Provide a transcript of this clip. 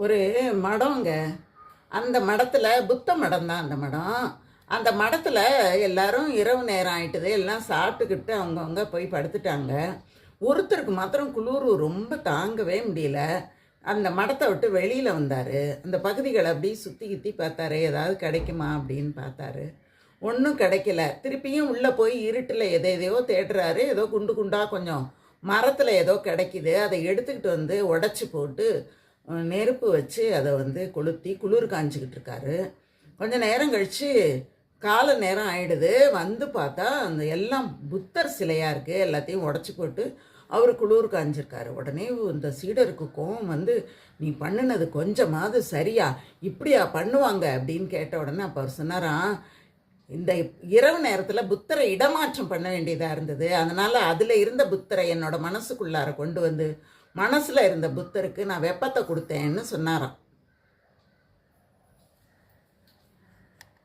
ஒரு மடங்க. அந்த மடத்தில் புத்த மடம் தான் அந்த மடம். அந்த மடத்தில் எல்லாரும் இரவு நேரம் ஆயிட்டுது, எல்லாம் சாப்பிட்டுக்கிட்டு அவங்கவுங்க போய் படுத்துட்டாங்க. ஒருத்தருக்கு மாத்திரம் குளிர் ரொம்ப தாங்கவே முடியல. அந்த மடத்தை விட்டு வெளியில் வந்தார். அந்த பகுதிகளை அப்படி சுற்றி கித்தி பார்த்தாரு, ஏதாவது கிடைக்குமா அப்படின்னு பார்த்தாரு. ஒன்றும் கிடைக்கல. திருப்பியும் உள்ளே போய் இருட்டில் எதையோ தேடுறாரு. ஏதோ குண்டு குண்டாக கொஞ்சம் மரத்தில் ஏதோ கிடைக்கிது. அதை எடுத்துக்கிட்டு வந்து உடச்சி போட்டு நெருப்பு வச்சு அதை வந்து கொளுத்தி குளிர் காஞ்சிக்கிட்டு இருக்காரு. கொஞ்சம் நேரம் கழித்து காலை நேரம் ஆயிடுது. வந்து பார்த்தா அந்த எல்லாம் புத்தர் சிலையாக இருக்குது. எல்லாத்தையும் உடச்சி போட்டு அவர் குளிர் காஞ்சிருக்காரு. உடனே இந்த சீடருக்கு கோவம் வந்து, நீ பண்ணினது கொஞ்சமாவது சரியா, இப்படியா பண்ணுவாங்க அப்படின்னு கேட்ட உடனே அப்போ அவர் சொன்னாராம், இந்த இரவு நேரத்தில் புத்தரை இடமாற்றம் பண்ண வேண்டியதாக இருந்தது. அதனால் அதில் இருந்த புத்தரை என்னோட மனசுக்குள்ளார கொண்டு வந்து மனசில் இருந்த புத்தருக்கு நான் வெப்பத்தை கொடுத்தேன்னு சொன்னாராம்.